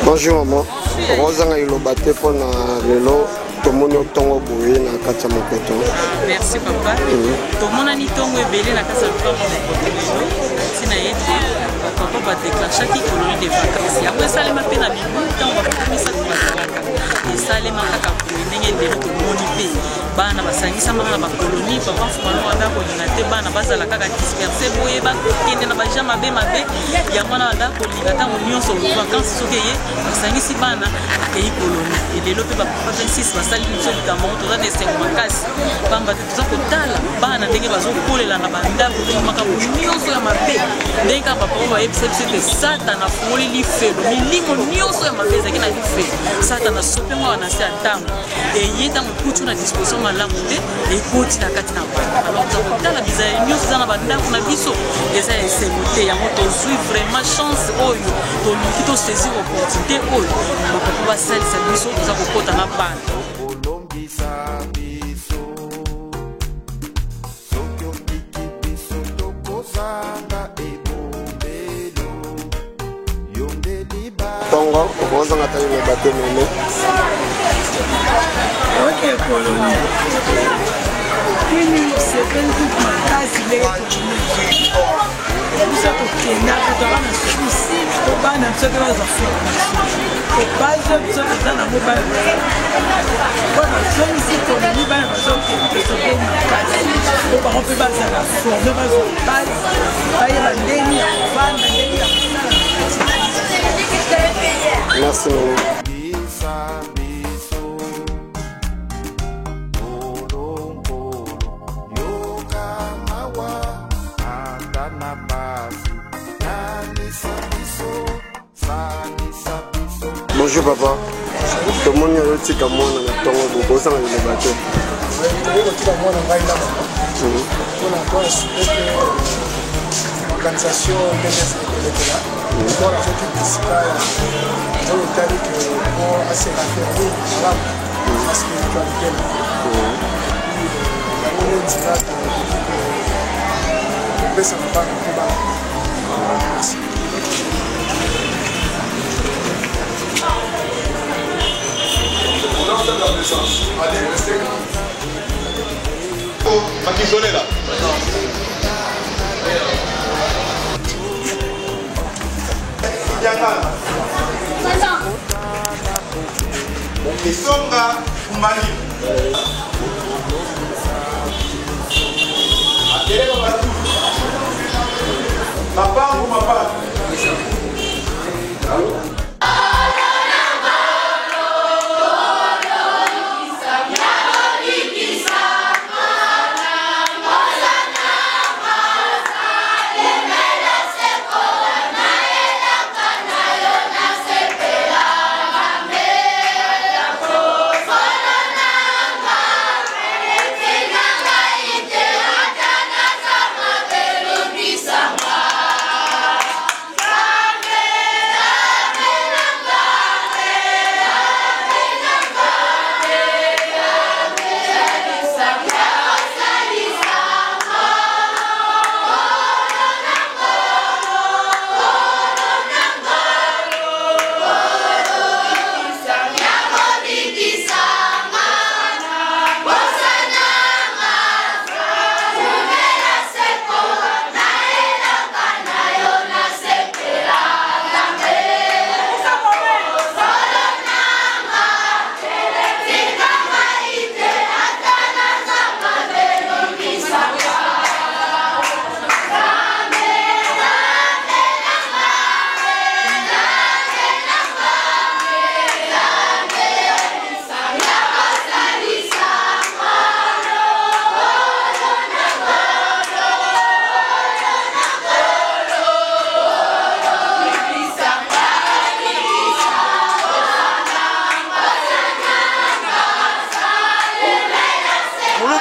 Bonjour maman. Rosanga ilobate pour na lelo tomoni otongo boye na kati ya mopeto. Merci papa. Tomona ni tongo ebele na kati ya mopeto lelo. Tina yete papa ba déclencher qui colonie de vacances. Ya kwa sale mape na bibu tango ba komisa kubatalaka. Esale makaka boye ndenge ndelo tomoni pe. Bana basangisa mama ba colonie papa fumana wanda ko linate bana bazala kaka disperser boye ba kende na ba jama be mabe. Ya mwana wanda ko linata mo nyonso vacances sokeye basangisi bana akei colonie. Lelo pe ba papa 26 basali biso likambo toza de 5 makasi. Bamba toza kotala bana ndenge bazokolela na bandako makambo nyonso ya mabe. Ndenge papa ba yebisa biso Satan afungoli lifelo milimo nyonso ya mabe ezaki na lifelo. Satan asopenga wana se atango. Eyeta mokutu na disposition malamu te ekoti na kati na bana. Alors toza kotala bizali nyonso za na bandako na biso eza esemote yango tozwi vraiment chance oyo toluki to saisir opportunité oyo bapapa basalisa biso toza kokota na bana. Tongo, Rosanga ta ilobate mene. Ok, colonie. Kini sependi makasi leo bisa kokenda kata bana susi to bana tsoke baza formation to bazo tsoke na mobile bana tsoki colonie bana bazo tsoke makasi to ba rompe baza la forme bazo base baye bandeni ya bana ndeni ya Merci maman. Bonjour papa. Tout le monde est aussi comme moi dans le tongo bobo sans le débattre. L'organisation de là. Pour la sortie principale, je vous ai dit que pour assez raffermir la spiritualité. On dira que ça ne va pas. Merci. On a la présence. Allez, restez là. Oh, Makizone là. Isonga kumani akeleka batu mapango mapango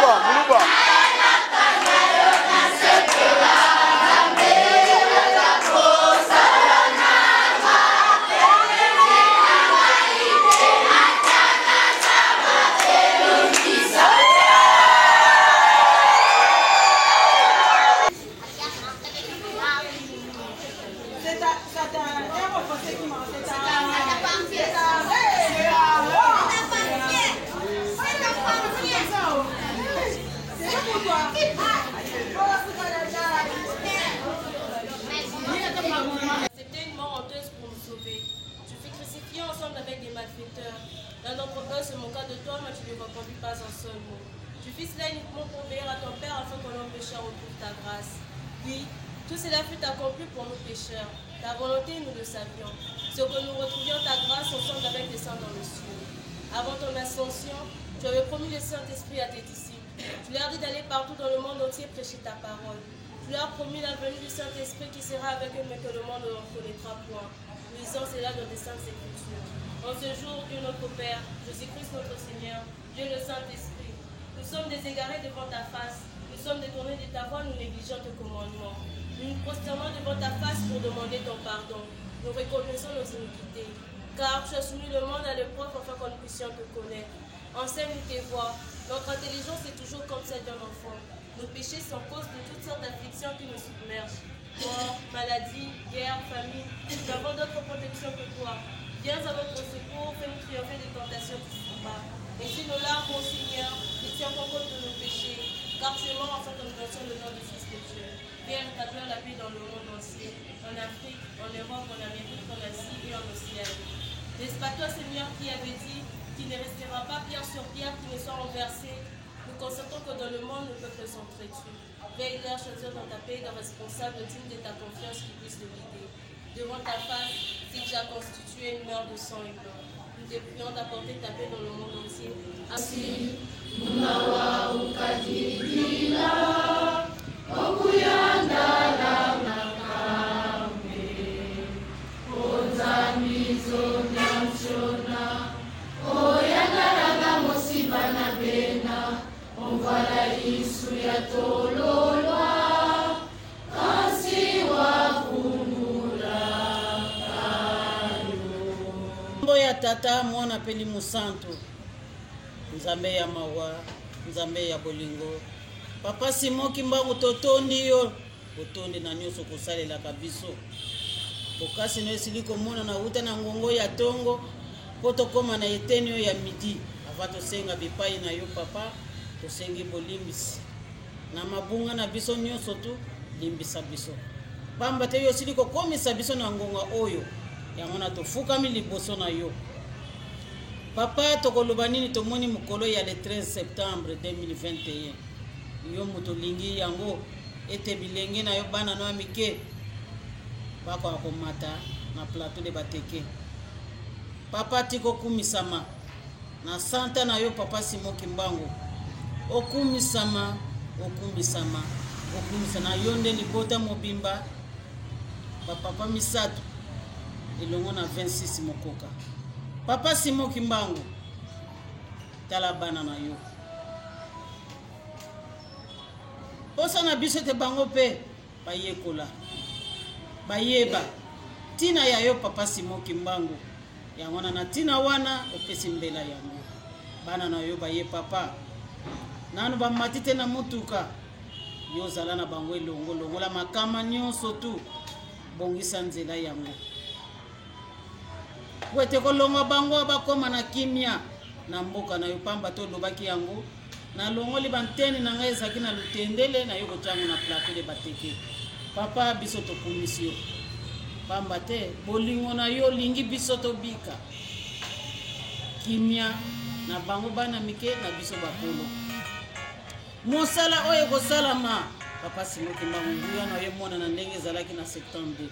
Muluba. C'était une mort honteuse pour nous sauver. Tu fus crucifié ensemble avec des malfaiteurs. L'un d'entre eux se moqua de toi, mais tu ne répondis pas un seul mot. Tu fis cela uniquement pour obéir à ton Père afin que l'homme pécheur retrouve ta grâce. Oui, tout cela fut accompli pour nous pécheurs. Ta volonté, nous le savions. Ce que nous retrouvions ta grâce ensemble avec des saints dans le ciel. Avant ton ascension, tu avais promis le Saint-Esprit à tes disciples. Tu leur dis d'aller partout dans le monde entier prêcher ta parole. Tu leur as promis la venue du Saint-Esprit qui sera avec eux, mais que le monde ne en connaîtra point. Nous lisons cela dans les Saintes Écritures. En ce jour, Dieu notre Père, Jésus-Christ notre Seigneur, Dieu le Saint-Esprit, nous sommes déségarés devant ta face. Nous sommes détournés de ta voie, nous négligeons tes commandements. Nous nous prosternons devant ta face pour demander ton pardon. Nous reconnaissons nos iniquités. Car tu as soumis le monde à l'épreuve afin que nous puissions te connaître. Enseigne-nous tes voies. Notre intelligence est toujours comme celle d'un enfant. Nos péchés sont cause de toutes sortes d'afflictions qui nous submergent. Mort, maladie, guerre, famine, nous avons d'autres protections que toi. Viens à notre secours, fais-nous triompher des tentations qui se battent. Et si nos larmes, mon Seigneur, ne tiens pas compte de nos péchés, car tu es mort afin que nous donnions le nom du Fils de Dieu. Viens rétablir la paix dans le monde entier, en Afrique, en Europe, en Amérique, en Asie et en Océanie. N'est-ce pas toi, Seigneur, qui avait dit qu'il ne restera pas pierre sur pierre qui ne soit renversée? Nous constatons que dans le monde, nos peuples sont traîtreux. Veille-leur, choisir dans ta paix d'un responsable digne de ta confiance qui puisse te guider. Devant ta face, si tu as constitué une mer de sang et blanc, nous te prions d'apporter ta paix dans le monde entier. Ainsi, ya tata mwana peli musantu nzambe ya mawa nzambe ya bolingo papa simoki mbangu totondi yo otondi na nyonso kosalelaka biso bokasi no esili komona na uta na ngongo ya tongo po tokóma na eteni oyo ya midi ava tosenga bipai na yo papa tosengi bolimbisi na mabunga na biso nyonso tu limbisa biso pamba te yo esili kokomisa biso na ngonga oyo yango na tofukami liboso na yo papa tokoloba nini tomoni mokolo ya le 13 septembre 2021 yo moto lingi yango ete bilenge na yo bana no mike bakoka komata na plateau de bateke papa tiko kumisama na santa na yo papa Simoki Mbangu okumisama na yo nde libota mobimba papa misato elongo na 26 mokoka papa Simoki Mbangu tala bana na yo posa na biso te bango pe bayekola bayeba tina ya yo papa Simoki Mbangu yango na tina wana opesi mbela yango bana na yo baye papa nanu bamatite na mutuka yo zala na bango elongo longola makama nyonso tu bongisa nzela yango wete kolonga bango bakoma na kimia na mboka na yo pamba to lobaki yango na longoli bantene na ngai ezaki na lutendele na yo kotango na plateau de bateke papa biso tokumisi yo pamba te bolingo na yo lingi biso tobika kimia na bango bana mike na biso bakolo mosala oyo kosalama papa Simoki Mbangu nguya na yo mona na ndenge ezalaki na septembre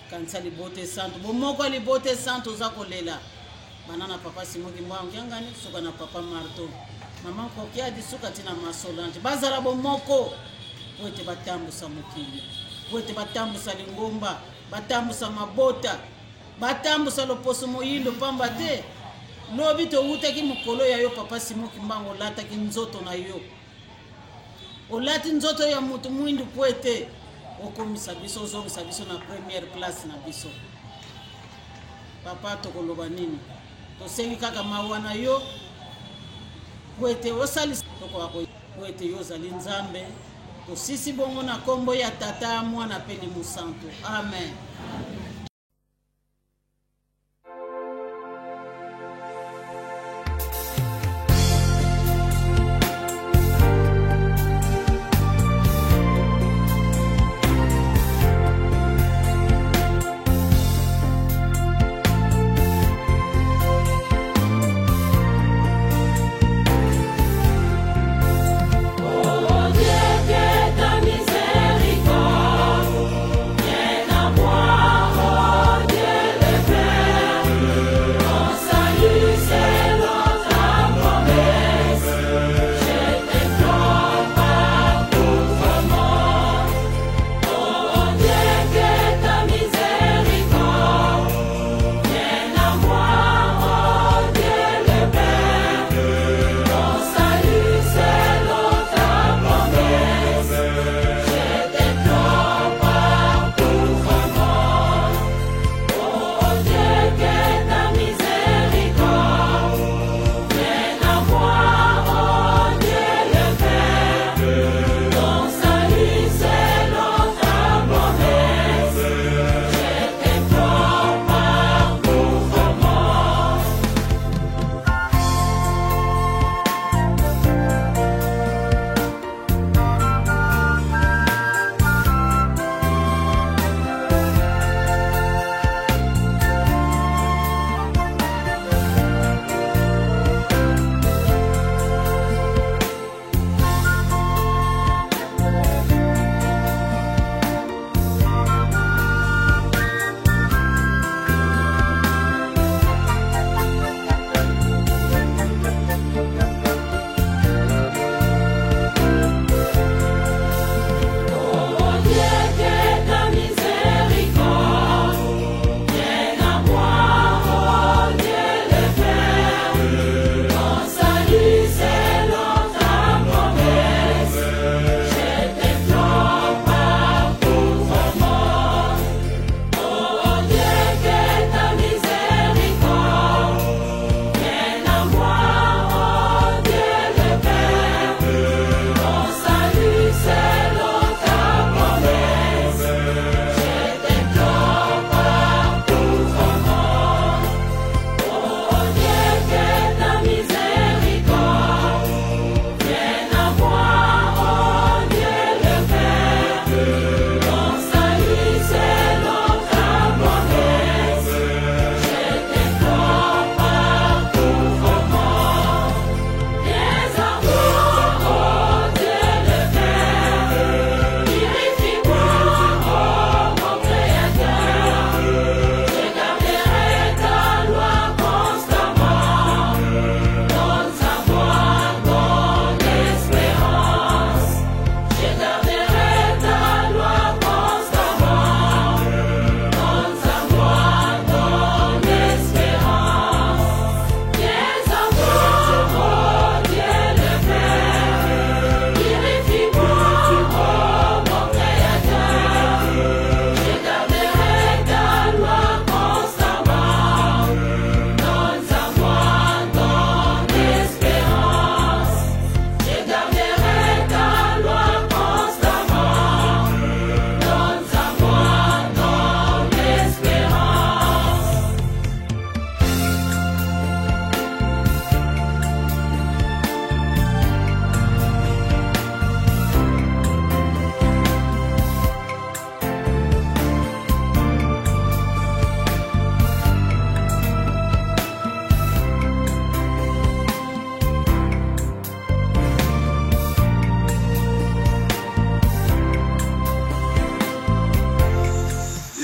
kanisa libote santo bomoko libote santo za kolela banana papa Simoki Mbangu yangani suka na papa Marto mama kokia di suka tina masolante bazala bomoko wete batambusa mokili wete batambusa lingomba batambusa mabota batambusa loposo moyindo pamba te lobi towutaki mokolo ya yo papa Simon Kimbangu olataki nzoto na yo olati nzoto ya mutu mwindu po ete okomisa biso ozongisa biso na première place na biso papa tokoloba nini tosengi kaka mawa na yo po ete osalisa tokoka po ete yo ozali nzambe tosisi bongo na kombo ya tata mwana pe Limu Santu amen.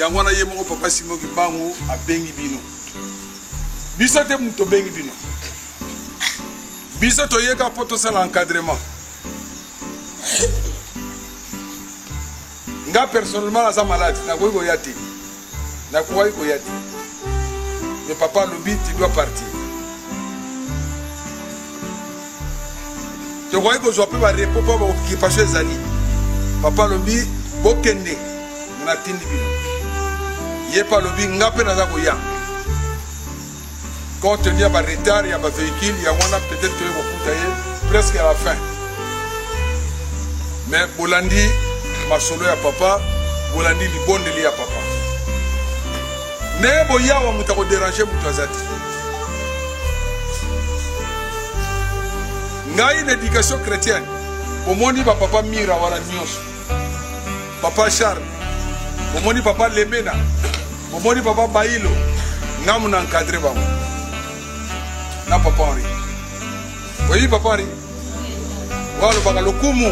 yango na ye moko papa Simon Kimbangu abengi bino biso te muto bengi bino biso to yeka poto sala encadrement nga personnellement naza malade na koyi koyati na koyi koyati mais papa lobi tu dois partir Tu vois que je peux pas répondre pour l'occupation des années. Papa lobi, bokende, na tindi bino. Yé pas lobi, ngape na zako ya. Quand il y a un retard, il y a un véhicule, il y a peut-être que vous presque à la fin. Mais Bolandi, ma solo ya papa, Bolandi li bonde li ya papa. Ne boya wa mutako déranger mutazati. Ngai une éducation chrétienne. Au moni papa Mira wala nyos. Papa Charles. Au moni papa Lemena. Au moni papa Bailo. Ngamu na encadrer ba. Na papa Henri. Oui papa Henri. Wala baka lokumu.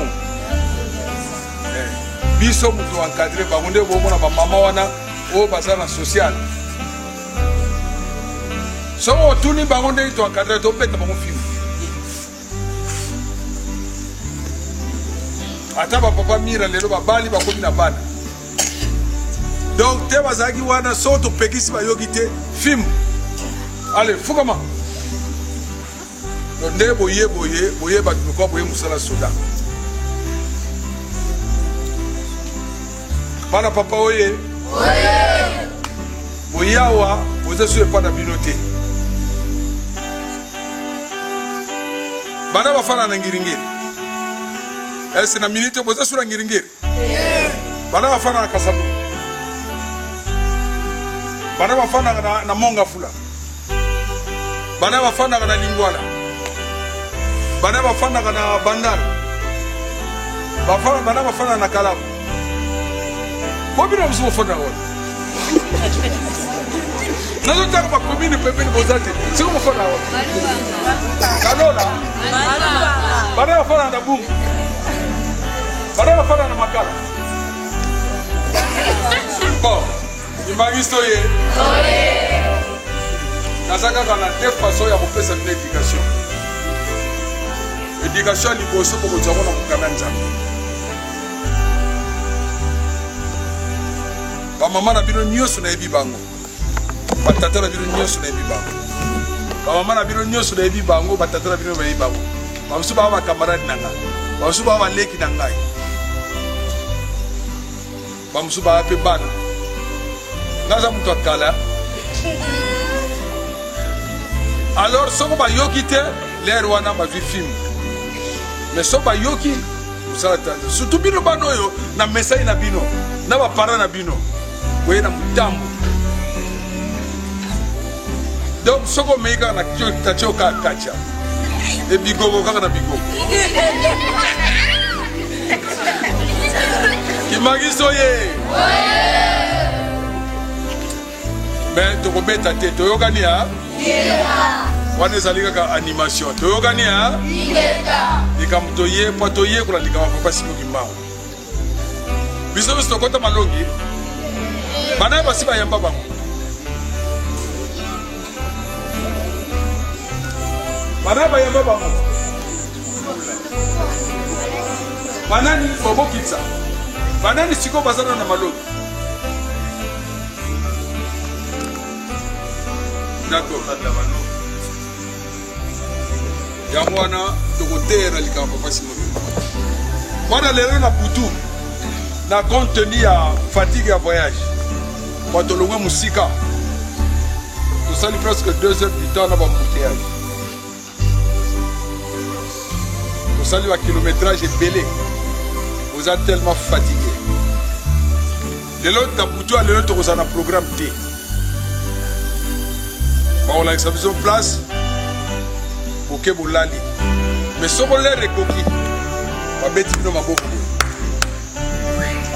Biso mutu encadrer ba nde bo mona ba mama wana o basana social. So tuni ba nde to encadrer to peta ba film. Ata papa Mira lelo babali bakomi na bana. Donc te bazaki wana soto pekisi ba yogite film. Allez, fukama. Nde boye ba ko boye musala soda. Bana papa oye. Oye. Boyawa, boze su pas na binote. Bana bafana na ngiringiri. Est-ce que na minute boza sura ngiringiri? Bana bafana na kasabu. Bana bafana na monga fula. Bana bafana na lingwala. Bana bafana na bandana. Bana bafana na kalamu. Bobina mzumo fona wala. Nazo taka ba commune pepe ni bozate. Siko mfona wala. Kalola. Bana bafana na bungu. Bana bafana na makala. Bon, imagine ye. Oye. Nazaka kana deux façons ya kopesa une éducation. Éducation liboso ko kozako na mukananja. Ba mama na bino nyoso na ebi bango. Ba tata na bino nyoso na ebi bango. Ba mama na bino nyoso na ebi bango, ba tata na bino na ebi bango. Ba musu ba ba camarade nanga. Ba musu ba ba leki nangai. Ba musu ba pe bana. Naza mutu akala. Alors soko ba yokite l'air wana ba vi film. Mais so ba yoki musala tanda. Surtout bino bano yo na message na bino, na ba parents na bino. Wena mutambo. Donc soko meka na kicho ka kacha. E bigogo kaka na bigogo. Kimagiso ye. Ben to kobeta te to yokani ha? Wana ezalika ka animation. To yokani ha? Likamuto ye poto ye kula likama papa Simo Kimbangu. Biso biso kota malongi. Bana basi ba yamba bango. Bana ba yamba bango. Banani bobo kitsa. Banani siko basana na malongi. D'accord. Yangwana dokotera likama papa Simo Kimbangu. Wana lelo na butu na contenu ya fatigue ya voyage. Quand on loue musika, nous sommes presque 2 heures du temps dans l'embouteillage. Nous sommes le kilométrage est belé. Vous êtes tellement fatigué. Le lot d'aboutou à l'autre vous en a programme T. On a une place pour que vous l'alliez. Mais si on l'a recoquille, on va mettre le maboko.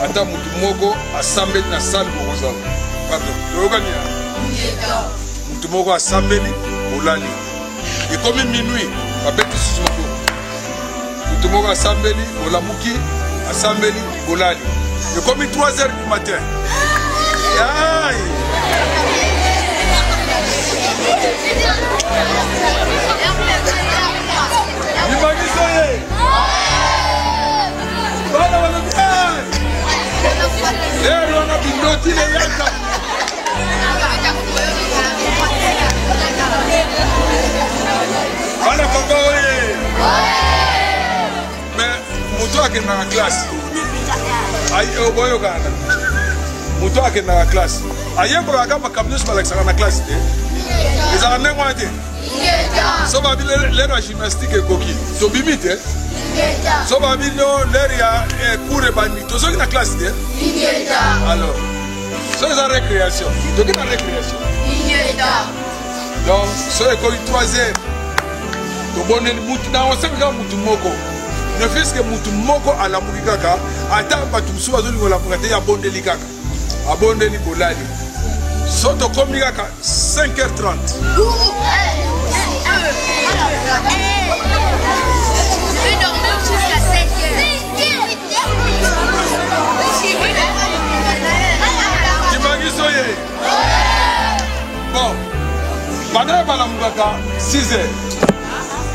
Attends, Moutoumoko a Sambé na salle pour vous avoir. Pardon, Moutoumoko a Sambé au Lali. Et comme minuit, on va mettre sous Moko. Moutoumoko a Sambé au Lamouki, a Sambé au Lali. Et comme 3 heures du matin. Aïe! Imagine leo na bindoti le yaka. Bana papa oye. akenda na classe boyokana moto akenda na classe ayekolaka makambo nyonso balakisaka na classe te ezalaka ndenge wana te so babi lere ya gymnastique ekoki tobimi te so babi no lere ya cour ebandi tozoki na classe te alors so eza récréation toki na récréation donc so ekoki 3h toboneli mutu na osembi kaka mutu moko ne fils que mutu moko alamuki kaka ata bato mosusu bazolinga olamuka te abondeli kaka abondeli bolali so tokomi kaka 5h30 timangiso ye bon bana balamukaka 6h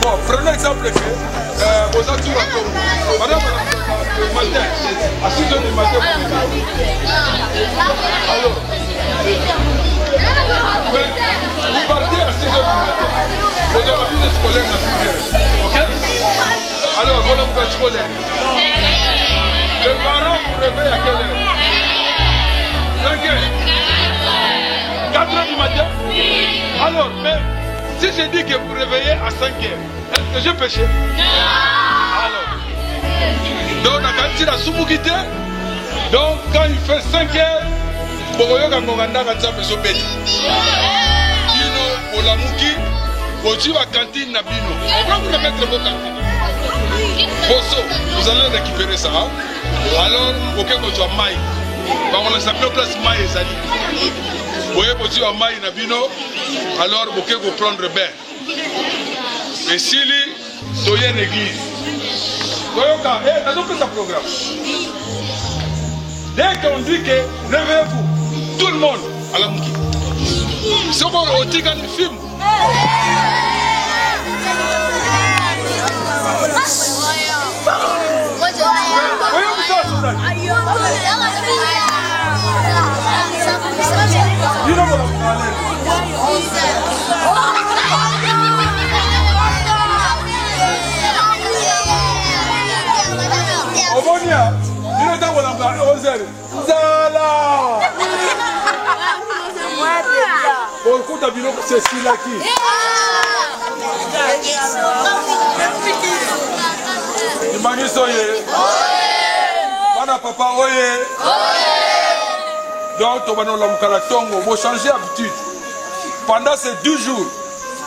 bon prenez exemple que vos atours à Congo madame le matin à 6h du matin alors vous partez à 6h du matin vous avez vu les scolaires dans 6h ok alors voilà votre scolaire le parent vous réveille à quelle heure 5h 4h du matin alors mais si je dis que vous réveillez à 5h, est-ce que j'ai péché? Alors, donc on a quand même la soumouquité. Donc quand il fait 5h, Bogoyoka Ngoganda Katsape Sobeti. Bino, Olamouki, Bochi va cantine na Bino. On va vous remettre vos cantines. Bosso, vous allez récupérer ça. Alors, ok, vous avez maï. On a sa place maï et Zali. Vous voyez, vous avez maï na Bino. Alors, vous pouvez prendre bain. Et si vous avez une église, vous avez un programme. Dès qu'on dit que réveillez-vous, tout le monde à la mouki. Si on a un film, Omonia, il est dans la Roselle. Zala! Beaucoup d'habitants, c'est celui-là qui. Imani soye. Bana papa oye. Donc, on va nous la tongo. On va changer d'habitude. Pendant ces 2 jours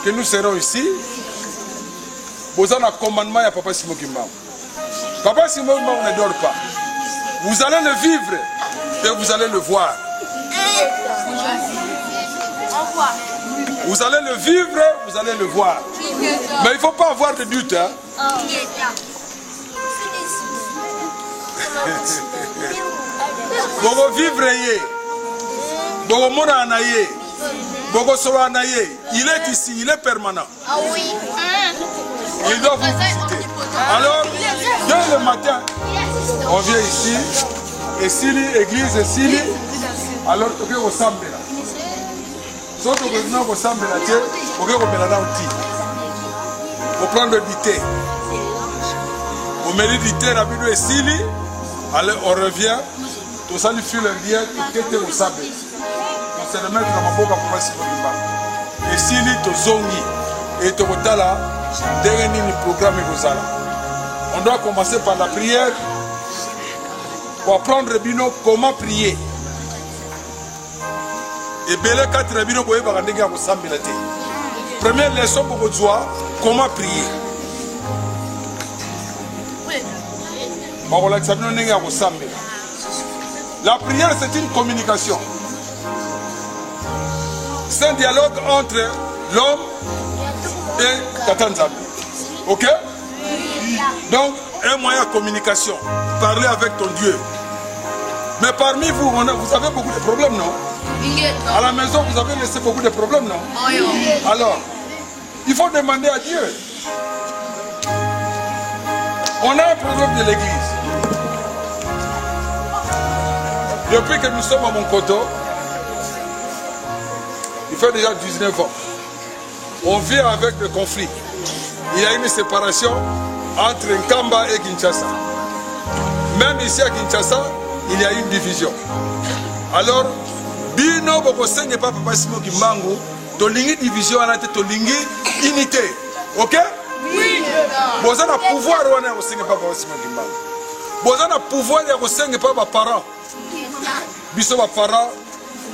que nous serons ici, vous avez un commandement à Papa Simon Kimba. Papa Simon Kimba ne dort pas. Vous allez le vivre et vous allez le voir. Vous allez le vivre, vous allez le voir. Mais il ne faut pas avoir de doute. Hein? Bogo vivre yé. Bogo mona anaye. Bogo soro anaye. Il est ici, il est permanent. Ah oui. Il doit vous visiter. Alors, dès le matin, on vient ici. Et si l'église est ici, alors on peut ressembler là. Sauf que nous ressembler là, on peut remettre là aussi. On prend le thé. On met du thé, la vidéo est ici. Alors on revient. Tout ça, il fait le lien, tout était au sable. On se remet dans ma boca pour passer pour le bas. Et si il est au zongi, et au là, dernier programme est là. On doit commencer par la prière pour apprendre comment prier. Et bien, 4 bino pour première leçon pour vous comment prier. La prière, c'est une communication. C'est un dialogue entre l'homme et Katanzami. Ok? Donc, un moyen de communication. Parler avec ton Dieu. Mais parmi vous, vous avez beaucoup de problèmes, non? À la maison, vous avez laissé beaucoup de problèmes, non? Alors, il faut demander à Dieu. On a un problème de l'église. Depuis que nous sommes à Monkoto, il fait déjà 19 ans. On vit avec le conflit. Il y a une séparation entre Nkamba et Kinshasa. Même ici à Kinshasa, il y a une division. Alors, bino boko senge pas Papa Simon Kimbangu, tolingi division anate tolingi unité. OK? Oui. Boza na pouvoir wana ko senge pas Papa Simon Kimbangu. Boza na pouvoir ya ko senge pas ba parents. Biso ba parents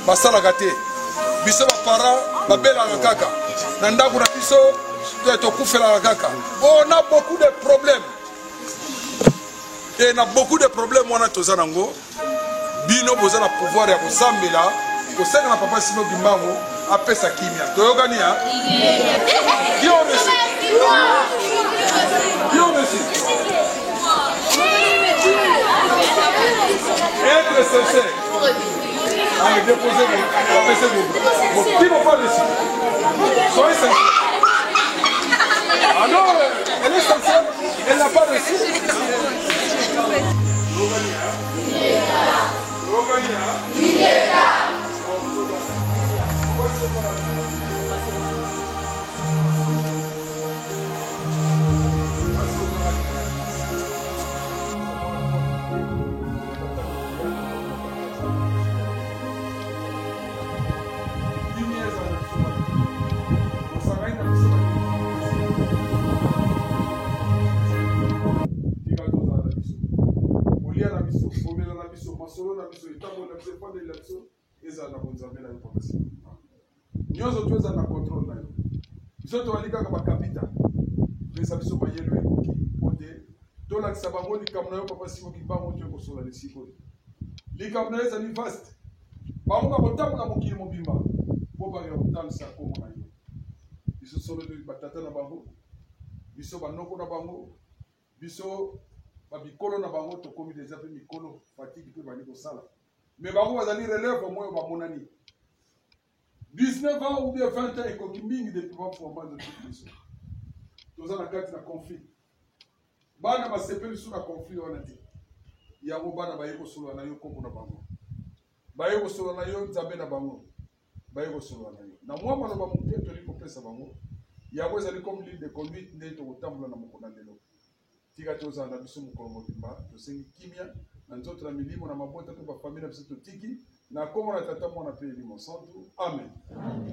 basala gate. Biso ba parents babela kaka. Na ndako na biso tokufela kaka. On a beaucoup de problèmes. Et on a beaucoup de problèmes wana tozanango. Bino boza na pouvoir ya kosambela kosenga na Papa Simon Kimbangu apesa kimia toyokani ya yo monsieur être sincère allez déposez vous apesez vous qui vont pas ici soyez sincère ah non elle est sincère elle n'a pas reçu nyozo tuweza na control nayo bisoto walika kama kapita pesa biso bayelo ekoki ote tola kisabango likamna yo Papa Simon Kimbangu to kosola lesiko likamna eza ni vaste bango botamula mokili mobimba po ba ya kotalisa ko na yo biso solo de batata na bango biso banoko na bango biso babikolo na bango to komi déjà pe mikolo fatigue pe bani ko sala mais bango bazali relève au moins ba monani 19 ans ou bien 20 ans et comme mingi depuis pas format de toute mission. Nous avons un conflit. Bana ba sepeli sur un conflit on a dit. Ya go bana ba yeko solo na yo kombo na bango. Ba yeko solo na yo nzambe na bango. Ba yeko solo na yo. Na moi bana ba muté to liko pesa bango. Ya go ezali comme ligne de conduite ne to kotambola na mokona lelo. Tika to za na biso mokolo mobimba to sengi kimia na nzoto na milimo na mabota to ba famille na biso to tiki. Na comment la tata mon appelé du Monsanto. Amen.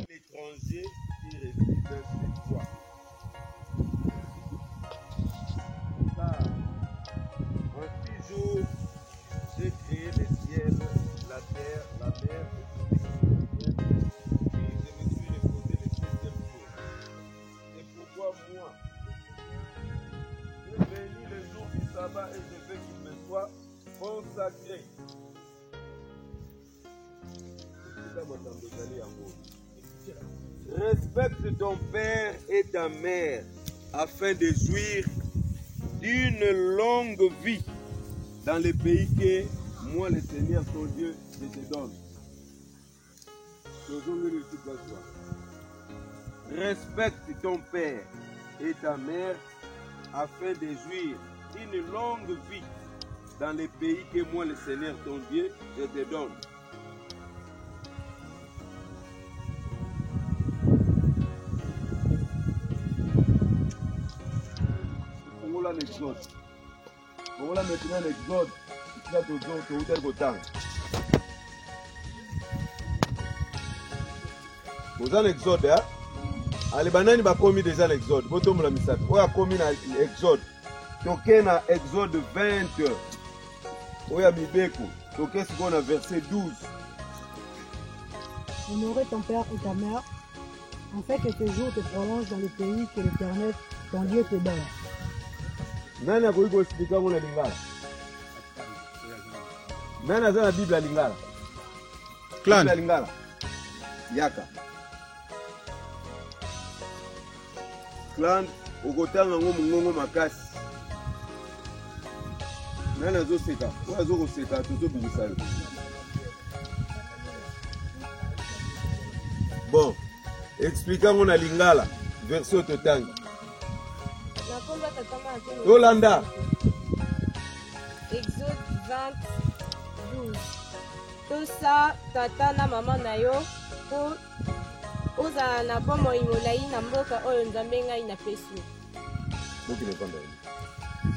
L'étranger qui réside chez toi. Car en 6 jours, j'ai créé les ciels, la terre, la mer et tout ce qui est. Puis je me suis reposé le 7e jour. Et pourquoi moi? J'ai béni le jour du sabbat et je veux qu'il me soit consacré. Respecte ton père et ta mère afin de jouir d'une longue vie dans le pays que moi, le Seigneur, ton Dieu, je te donne. Respecte ton père et ta mère afin de jouir d'une longue vie dans le pays que moi, le Seigneur, ton Dieu, je te donne. Exode. Voilà maintenant l'exode. Vous avez l'exode, hein? Allez, banani ba commis déjà l'exode. Boto mula misatu. Oya commis na exode. Toke na exode 20. Oya mibeko. Toke siko na verset 12. Honorer ton père et ta mère, afin que tes jours te prolongent dans le pays que l'Éternel, ton Dieu, te donne. Nani akoiko explica mona lingala? Nani aza na Biblia lingala? Clan. Biblia lingala. Yaka. Clan okotanga ngo mungongo makasi. Nani azoseka? Oyo azokoseka tozobimisa yo. Bon, explica mona lingala verset totangi. Yolanda. Exode 20, 12. Tout ça, tata na maman na yo, pour oza na bomo imolai na mboka oyo nzambe ngai na pesu.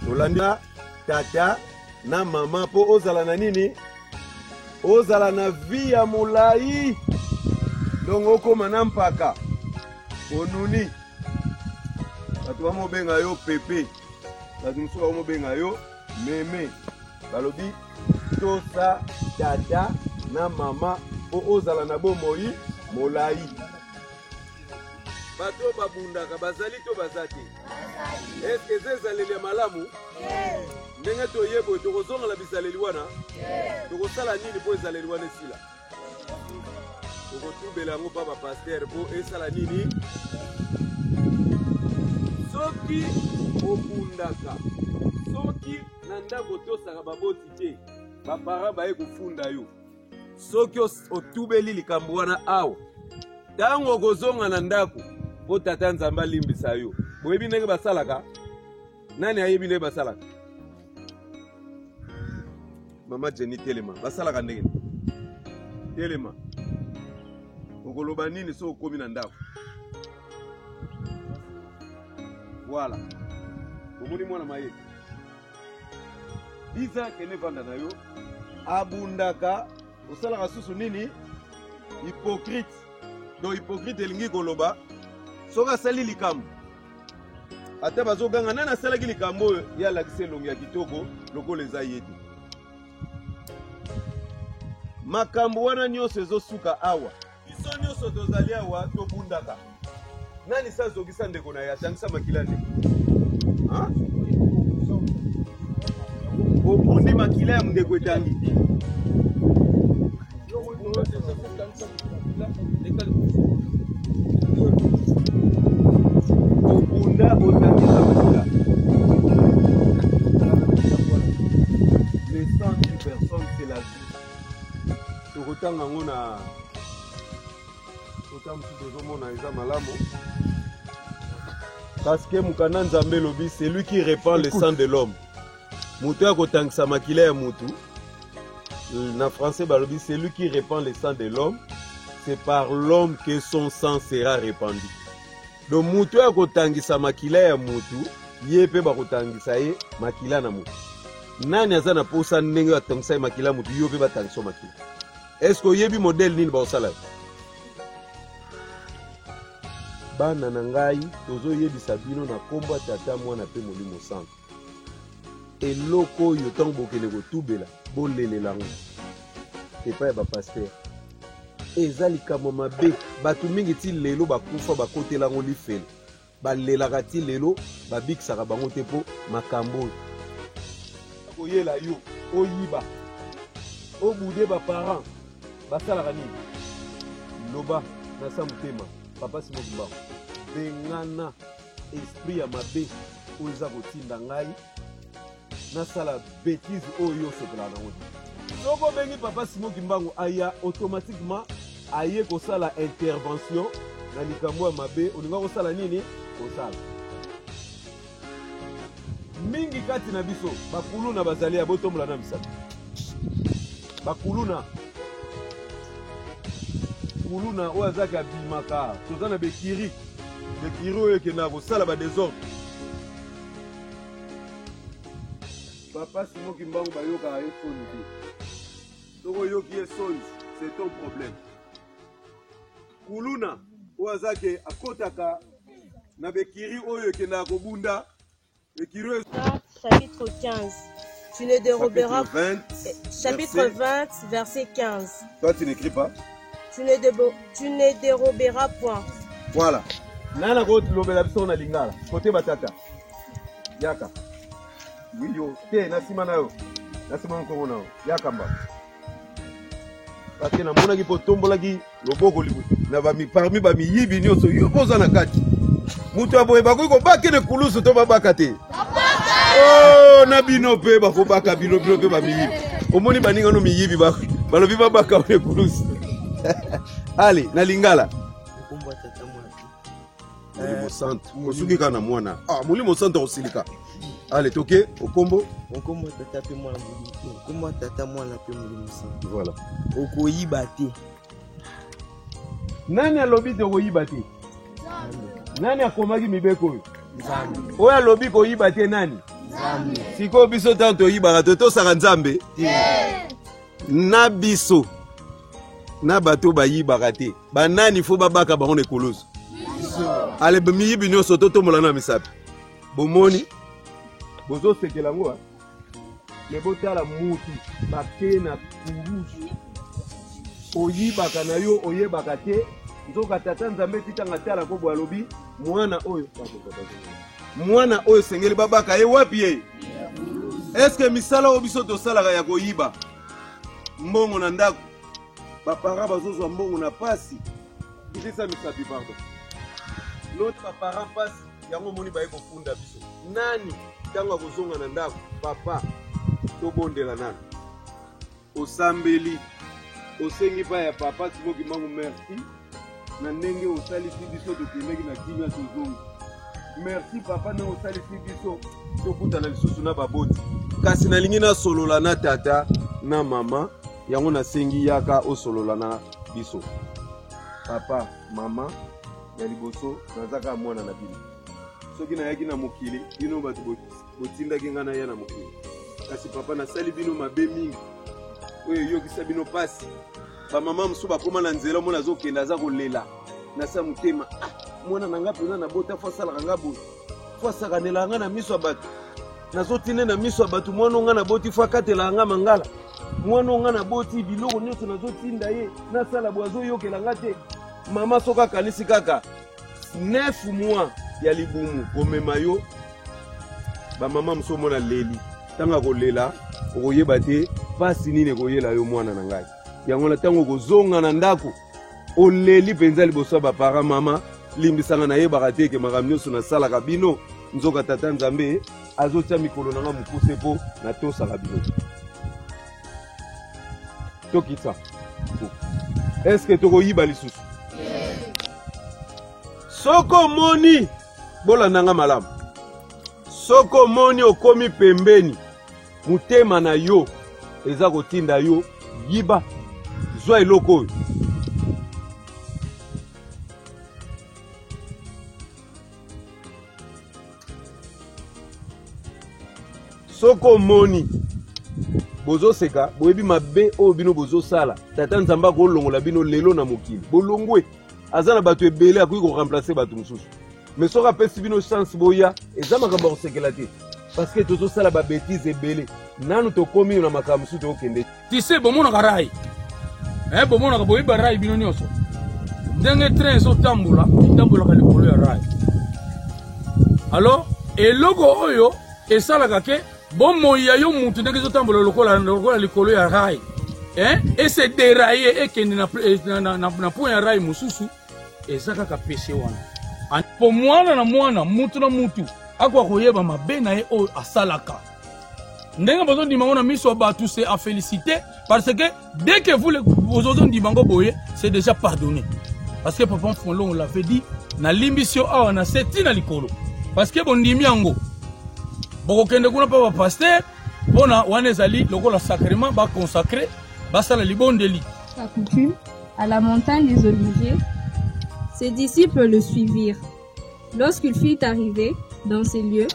Yolanda, tata na mama po ozala na nini ozala na vie ya molai donc okoma na mpaka onuni bato bamobenga yo pepe bato mosusu bamobenga yo meme balobi tosa tata na mama po ozala na bomoi molai bato babundaka bazali to baza te eske eza ezaleli ya malamu ndenge toyeboye tokozongela bizaleli wana tokosala nini mpo ezaleli wana esila tokotubela yango mpa bapaster mpo esala nini soki obundaka soki na ndako tosaka baboti te bapara baye kofunda yo soki otubeli likambo wana awa ntango okozonga na ndako mpo tata nzambe alimbisa yo boyebi ndenge basalaka nani ayebi ndenge basalaka mama Jenny telema basalaka ndenge telema okoloba nini so okomi na ndako voilà omoni mwana maye biza kene vanda na yo abundaka osalaka susu nini hypocrite donc hypocrite elingi koloba soki asali likambo ata bazoganga nani asalaki likambo oyo ye alakisi elongi ya kitoko lokola eza ye te makambo wana nyonso ezosuka awa biso nyonso tozali awa tobundaka nani sa azongisa ndeko na ye atangisa makila ndeko obundi makila ya ndeko etangi obunda otangisa makila les 100 personnes c'est la vie tokotanga ngo na parce que mukana nzambe lobi c'est lui qui répand le sang de l'homme mutu akotangisa makila ya mutu na français balobi c'est lui qui répand le sang de l'homme c'est par l'homme que son sang sera répandu donc mutu akotangisa makila ya mutu ye pe bakotangisa ye makila na mutu nani aza na posa ndenge batangisa ye makila mutu yo pe batangisa makila est-ce que oyebi modèle nini baosala bana na ngai tozoyebisa bino na kombo tata mwana pe molimo santo eloko oyo ntango bokende kotubela bolelela ngo epai ya bapaster eza likambo mabe bato mingi ti lelo bakufa bakotela ngo lifele balelaka ti lelo babikisaka bango te mpo makambo oyo koyela yo oyiba obude baparent basalaka nini loba na sa motema papa Simon Kimbangu bengana esprit ya mabe oyo eza kotinda ngai nasala bêtise oyo osepela nango soko obengi papa Simon Kimbangu aya automatiquement aye kosala intervention na likambo ya mabe olinga kosala nini kosala mingi kati na biso bakuluna bazali ya botombola na misato bakuluna kuluna oyo azaki abimaka toza na bekiri oyo ekendaka kosala badésordre papa Simon Kimbangu bayokaka ye soni te soki oyoki ye soni c'est ton problème kuluna oyo azaki akotaka na bekiri oyo ekendaka kobunda bekiri oyo chapitre 15 tu ne déroberas chapitre 20 verset 15 toi tu n'écris pas tu ne déroberas point. Voilà. Nana ko lobela biso na lingala. Côté batata. Yaka. Oui yo, te na sima na yo. Na sima ko na yo. Yaka mba. Parce que na mona ki potombola ki loboko libu. Na ba mi parmi ba mi yibi nyoso yo koza na kati. Mutu aboye ba ko ba kene kulusu to ba bakate. Oh na bino pe ba ko baka bino pe ba mi yibi. Omoni baninga no mi yibi ba. Balobi ba baka o kulusu. Allez, na lingala. Molimo santo. Osukika na mwana. Ah, molimo santo osilika. Allez, toke, okombo. Okombo tata pe mwana molimo. Okombo tata mwana pe molimo santo. Voilà. Okoyiba te. Nani alobi te okoyiba te? Nani akomaki mibeko oyo? Oyo alobi koyiba te nani? siko biso ntango toyibaka tosaka nzambe na biso na bato bayibaka te banani fo babaka bango na ekoloso ale miyibi nyonso totombola na misapi bomoni bozosekela yango me botala mutu bake na kurusu oyibaka na yo oyebaka te nzoka tata nzambe titanga tala ko bwalobi mwana oyo sengeli babaka ye wapi ye eske misala oyo biso tosalaka ya koyiba mbongo na ndako bapara bazozwa mbongo na pasi kitisa misapi pardon l'autre bapara pasi yango moni baye kofunda biso nani ntango akozonga na ndako papa tobondela nani osambeli osengi pa ya papa simoki mangu merci na ndenge osalisi biso tokendeki na kimia tozongi merci papa ndenge osalisi biso tokutana lisusu na baboti kasi nalingi nasolola na tata na mama yango nasengi yaka osolola na biso papa mama ya liboso nazaka mwana na bino soki nayaki na mokili bino bato botindaki nga na ya na mokili kasi papa nasali bino mabe mingi oyo eyokisa bino pasi bamama mosusu bakóma na nzela mona azokende aza kolela nasa motema mwana na nga mpenza na bota fo asalaka nga boye fo asakanelaka nga na miso ya bato nazotinde na miso ya bato mwana onga na boti fo akatelaka nga mangala mwana onga na boti biloko nyonso nazotinda ye nasala boye azoyokela nga te mama soki akanisi kaka 9 mois ya libumu komema yo bamama mosusu omona leli ntango akolela okoyeba te pasi nini ekoyela yo mwana na ngai yango na ntango okozonga na ndako oleli mpenza liboso ya bapara mama limbisanga nayebaka te eke makambo nyonso nasalaka bino nzoka tata nzambe azotia mikolo na nga mokuse mpo natosaka bino tokisa eske tokoyiba lisusu soko omoni bolandanga malamu soko omoni okomi pembeni motema na yo eza kotinda yo yiba zwa eloko oyo soko omoni bozoseka boyebi mabe oyo bino bozosala tata nzambe akolongola bino lelo na mokili bolongwe aza na bato ebele akoki koremplace bato mosusu mais soki apesi bino chance boya eza makambo ya kosekela te parce que tozosala babétise ebele nanu tokomi na makambo mosusu tokende tise bomonaka rai bomonaka boyeba rai bino nyonso ndenge train ezotambola etambolaka likolo ya rai alors eloko oyo esalaka ke bomoya yo mutu ndenge ezotambola lokola likolo ya rai ese déraye ekende na point ya rai mosusu eza kaka péché wana po mwana na mwana mutu na mutu akoka koyeba mabe na ye oyo asalaka ndenge bozondima ngo na miso ya bato c'est à féliciter parce que dès que vous bozondima ngo boye c'est déjà pardonné parce que papa Mfolongo l'avait dit na limbisio awa na seti na likolo parce que bondimi yango bokokende kuna pa ba pasteur mpona wana ezali lokola sacrement baconsacré basala libondeli. Sa coutume, à la montagne des Oliviers, ses disciples le suivirent. Lorsqu'il fut arrivé dans ces lieux,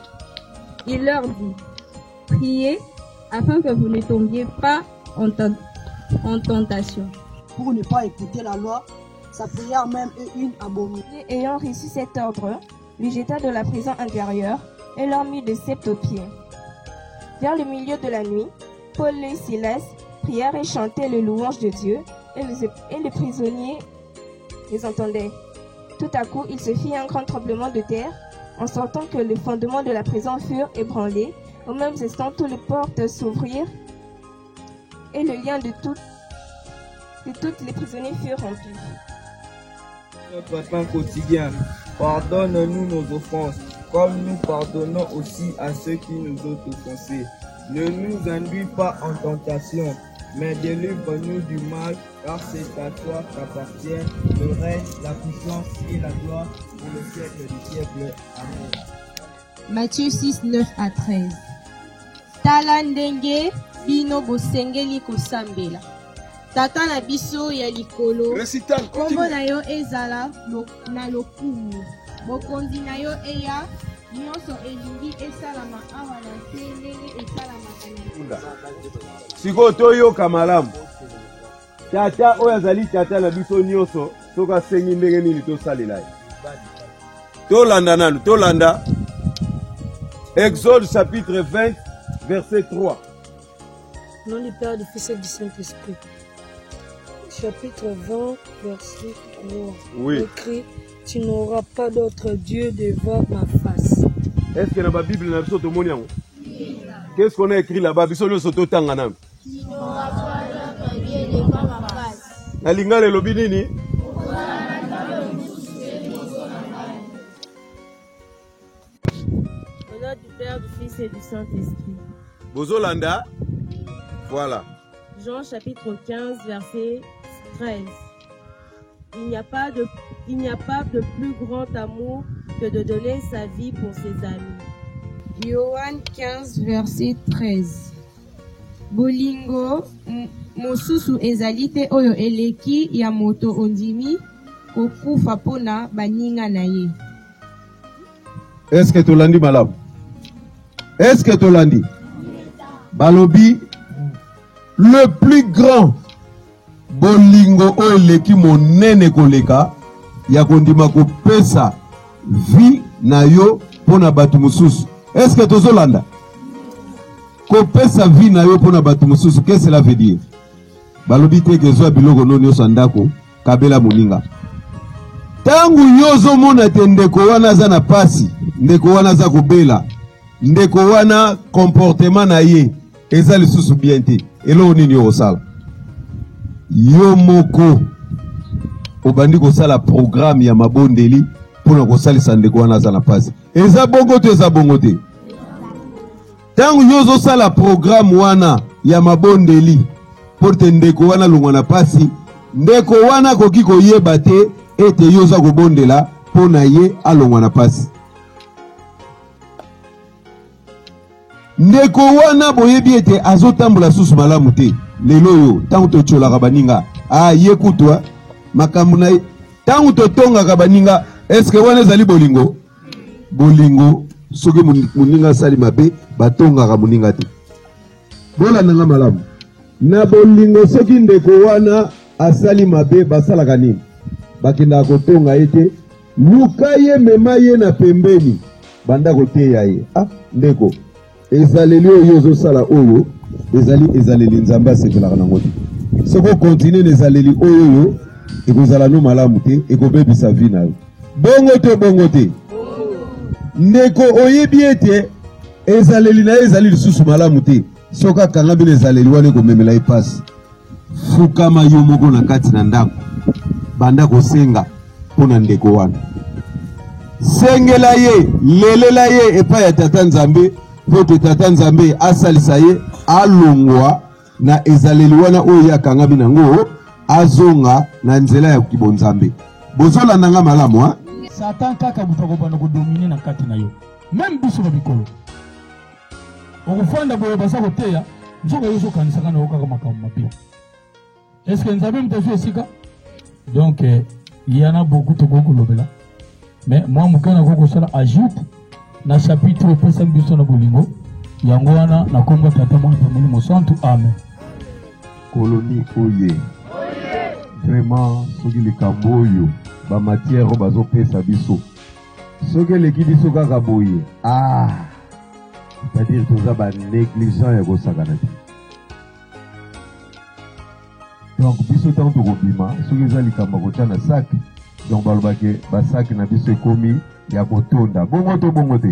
il leur dit: priez afin que vous ne tombiez pas en tentation. Pour ne pas écouter la loi, sa prière même est une abomination. Ayant reçu cet ordre, lui jeta de la prison intérieure et leur mit de sept aux pieds. Vers le milieu de la nuit, Paul et Silas prièrent et chantaient le louange de Dieu, et les prisonniers les entendaient. Tout à coup, il se fit un grand tremblement de terre, en sortant que les fondements de la prison furent ébranlés. Au même instant, toutes les portes s'ouvrirent, et le lien de toutes les prisonniers furent rompus. Notre pain quotidien, pardonne-nous nos offenses, comme nous pardonnons aussi à ceux qui nous ont offensés. Ne nous induis pas en tentation, mais délivre-nous du mal, car c'est à toi qu'appartiennent le règne, la puissance et la gloire pour le siècle des siècles. Amen. Matthieu 6, 9 à 13. Tala ndenge bino bosengeli kosambela. Tata na biso ya likolo. Kombo na yo ezala na lokumu. Bokonzi na yo eya nyonso elingi esalama awa na se ndenge esalamaka na sikoyo toyoka malamu tata oyo azali tata na biso nyonso soki asengi ndenge nini tosalela ye tolanda nanu tolanda Exode chapitre 20 verset 3. Nom du Père, du Fils et du Saint-Esprit. Chapitre 20 verset 3. Oui. Écrit, tu n'auras pas d'autre Dieu devant ma face. Est-ce que dans la Bible na biso tomoni yango? Qu'est-ce qu'on a écrit là-bas? Biso nyonso totanga nanu. Tu n'auras pas d'autre Dieu devant ma face. Na lingala elobi nini? Au nom du Père, du Fils et du Saint-Esprit. Bozolanda. Voilà. Jean chapitre 15 verset 13. Il n'y a pas de plus grand amour que de donner sa vie pour ses amis. Yohan 15 verset 13. Bolingo mosusu ezali te oyo eleki ya moto ondimi kokufa pona baninga na ye. Est-ce que tolandi malamu? Est-ce que tolandi? Balobi le plus grand bolingo oyo eleki monene koleka ya kondima kopesa vie na yo pona batu mosusu. Est-ce que tozolanda? Kopesa vie na yo pona batu mosusu, qu'est-ce que cela veut dire? Balobi te kezwa biloko noni osandako kabela moninga. Tangu nyozo mona te ndeko wana za na pasi, ndeko wana za kobela, ndeko wana comportement na ye eza lisusu bien te. Elo nini osala? Yo moko obandi kosala programme ya mabondeli pona kosalisa ndeko wana za na pasi. Eza bongo te, eza bongo te. Tangu nyozo sala programme wana ya mabondeli porte ndeko wana longwa na pasi, ndeko wana koki koyeba te ete yoza kobondela pona ye alongwa na pasi. Ndeko wana boyebi ete azotambola susu malamu te. Lelo yo tangu tocholaka baninga ye kutwa makambo na ye tangu totongaka baninga, eske wana ezali bolingo? Bolingo soki moninga asali mabe batongaka moninga te. Bolandanga malamu. Na bolingo soki ndeko wana asali mabe basalaka nini? Bakendaka kotonga ye te, luka ye mema ye na pembeni banda koteya ye. Ndeko ezaleli oyo ozosala oyo ezaleli nzambe asepelaka nango te. Soki okontinue na ezaleli oyo ekozala no malamu te, ekobebisa vi na yo. Bongo te bongo te. Ndeko oyebi ete ezaleli na ye ezali lisusu malamu te, soki akanga bino ezaleli wana ekomemela ye pasi. Fukama yo moko na kati na ndako banda kosenga mpona ndeko wana. Sengela ye, lelela ye epai ya tata nzambe po te tata nzambe asalisa ye alongwa na ezaleli wana oyo akanga bino nango azonga na nzela ya kibonzambe. Bozolanda nga malamu ha? Satan kaka mutu akobanda kodomine na kati na yo. Même biso na bikolo. Okufanda boye basa koteya, nzoka yo zokanisaka na yo kaka makambo mabe. Est-ce que nzambe mutazu esika? Donc il y en a beaucoup de kolobela. Mais moi mukana koko sala ajoute na chapitre pesa biso na bolingo. Yango wana na komba tata mwana pemoni mosantu amen. Colonie oye. Vraiment soki likambo oyo ba matière o bazo pesa biso. Soki leki biso kaka boye. C'est-à-dire toza ba négligent ya kosakana te. Donc biso tant tokobima soki eza likambo kotia na sac, donc balobake basaki na biso ekomi ya kotonda. Bongo to bongo te.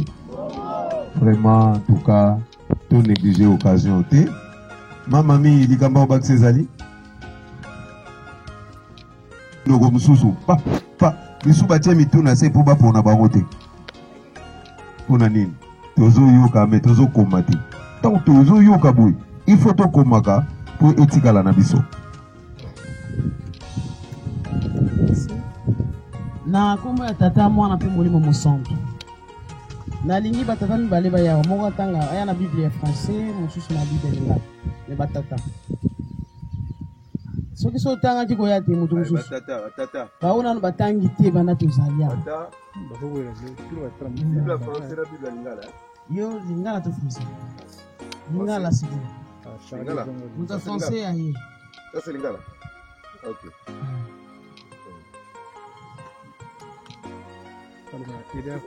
Vraiment en tout cas to négliger occasion te. Mama mi likambo obakisa ezali logo mususu pa bisu batia mituna se po bapona bango te. Pona nini? Tozo yoka me tozo koma te. Tant tozo yoka boy, il faut to komaka po etikala na biso. Na kombo ya tata mwana mpe molimo mosantu. Nalingi batata mibale bayawa moko atanga aya na Bible ya français mosusu na Bible ya lingala. Me batata. soki so otangaki koya te moto mosusu baona no batangi te banda tozalia yo lingala to français lingala sikoyo moto français aye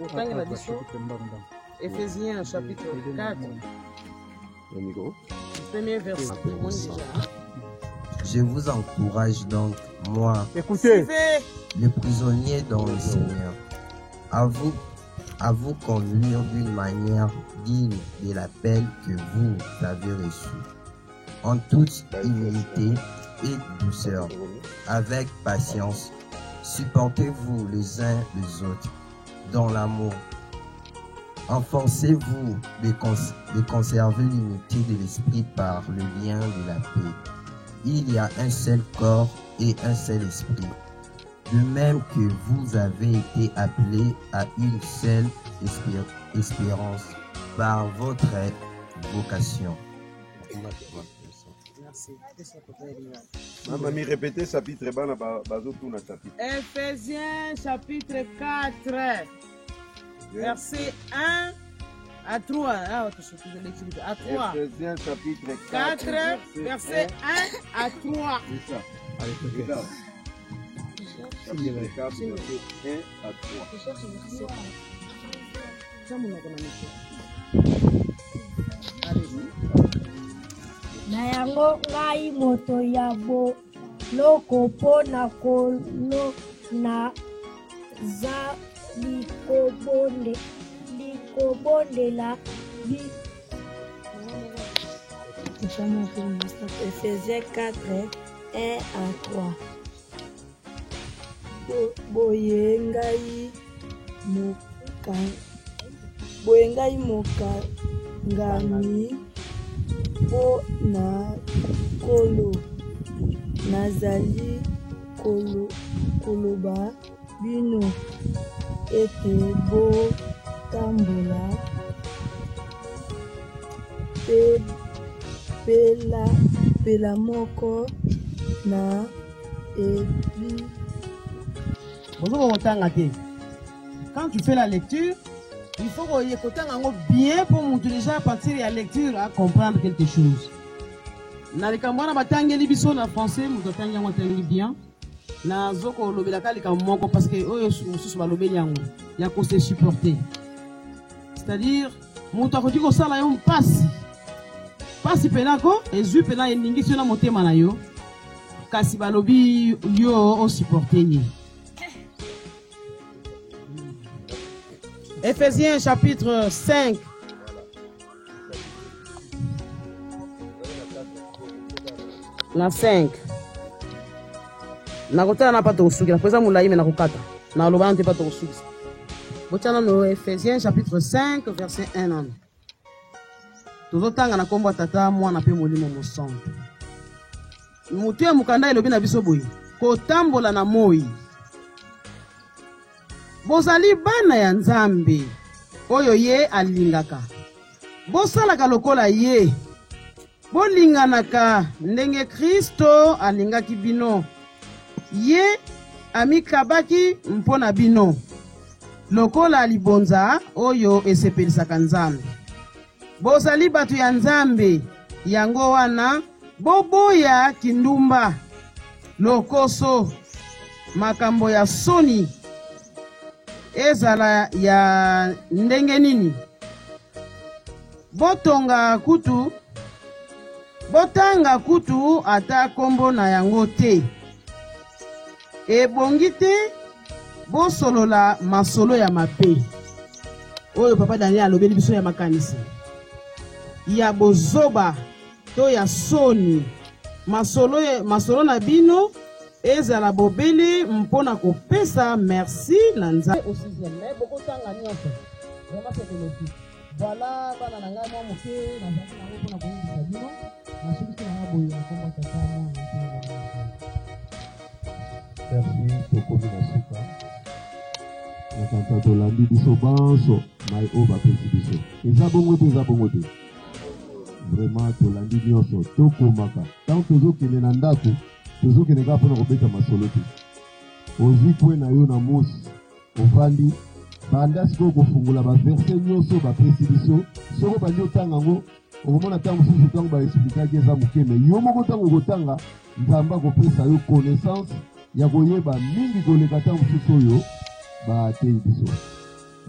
otangela biso Éphésiens chapitre 4 premier verset. Je vous encourage donc, moi, le prisonnier dans le Seigneur, à vous conduire d'une manière digne de l'appel que vous avez reçu, en toute humilité et douceur, avec patience. Supportez-vous les uns les autres dans l'amour. Enforcez-vous de conserver l'unité de l'esprit par le lien de la paix. Il y a un seul corps et un seul esprit. De même que vous avez été appelés à une seule espérance par votre vocation. Mamie, répétez chapitre Éphésiens chapitre 4. Verset 1 à 3. À 3. Éphésiens chapitre 4, verset 1 à 3. C'est ça. Allez, chapitre 4, verset 1 à 3. Na yango ngai moto ya boloko mpo na kolo na za likobondela Éphésiens 4, 1 à 3. Boye ngai mokangami mpo na kolo nazali koloba bino ete botambola pela moko na ebi. Quand tu fais la lecture, il faut que tu bien pour montrer déjà à partir de la lecture à comprendre quelque chose. Na likamwana batangeli biso na français muto tanga motangi bien. Na zoko lobelaka likamoko parce que oyo mususu balobeli yango ya ko se supporter. C'est-à-dire muto akoti ko sala yo pasi penako ezu pena endingi sona motema na yo. Kasi balobi yo o supporter ni. Éphésiens chapitre 5. Na 5. Nakotana na pato usuki na pesa mulaime na kokata. Na lobana te pato usuki. Botana no Éphésiens chapitre 5 verset 1 non. Tozotanga na kombo tata mwana pe molimo mosantu. Mutu ya mukanda elobi na biso boyi. Kotambola na moi. Bozali bana ya Nzambe oyo ye alingaka. Bosalaka lokola ye. Bolinganaka ndenge Kristo alingaki bino. Ye amikabaki mpona bino. Lokola libonza oyo esepelisaka Nzambe. Bozali batu ya Nzambe yango wana boboya kindumba. Lokoso makambo ya soni ezala ya ndenge nini. Botanga kutu ata kombo na yango te. Ebongi te bosolola masolo ya mabe. Oyo papa Daniel alobeli biso ya makanisi. Ya bozoba to ya soni. Masolo na bino ezala bobele mpona kopesa merci na Nzambe. Au 6e mai bokotanga nyonso. Vraiment c'est le voilà bana na ngai mo ke na nzambe na ngo mpona koyebisa bino na soki na boye ya kombo tata mo. Merci tokomi na suka. Nakanta tolandi biso banso na oyo bapesi biso. Eza bongo te. Vraiment tolandi nyonso tokomaka. Tant tozokende na ndako tozokende kaka mpona kobeta masolo te ozwi kwe na yo na mosi ovandi banda sikoyo kofungula baverse nyonso bapesi biso soko bandi otanga yango okomona ntango mosusu ntango baexplikaki eza moke me yo moko ntango okotanga nzambe akopesa yo connaissance ya koyeba mingi koleka ntango mosusu oyo bateyi biso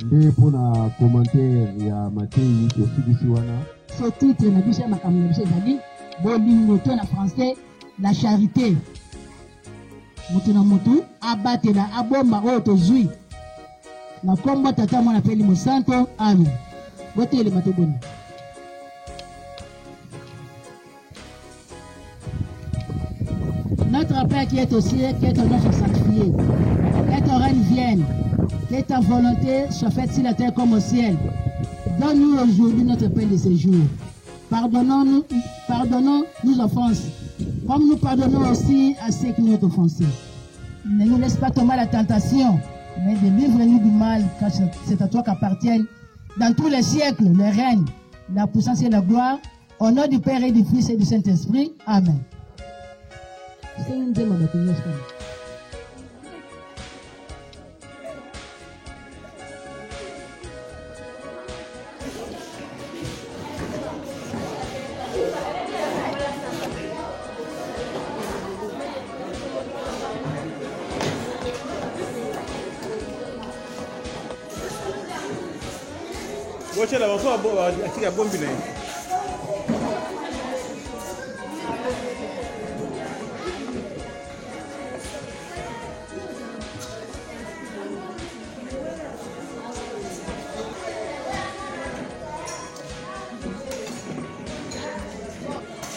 nde mpona commentaire ya mateyi tosilisi wana so titre na biso ya makambo na biso ezali bolingo to na français la charité motu na motu abatela abomba oyo tozwi na kombo tata mwana peli mosanto amen botelema toboni notre Père qui est au ciel, que ton nom soit sanctifié, que ton règne vienne, que ta volonté soit faite sur la terre comme au ciel. Donne-nous aujourd'hui notre pain de ce jour. Pardonnons nos offenses, comme nous pardonnons aussi à ceux qui nous ont offensés. Ne nous laisse pas tomber à la tentation, mais délivre-nous du mal, car c'est à toi qu'appartiennent dans tous les siècles le règne, la puissance et la gloire, au nom du Père et du Fils et du Saint-Esprit. Amen. Woche la waso akika bombi na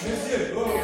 Monsieur,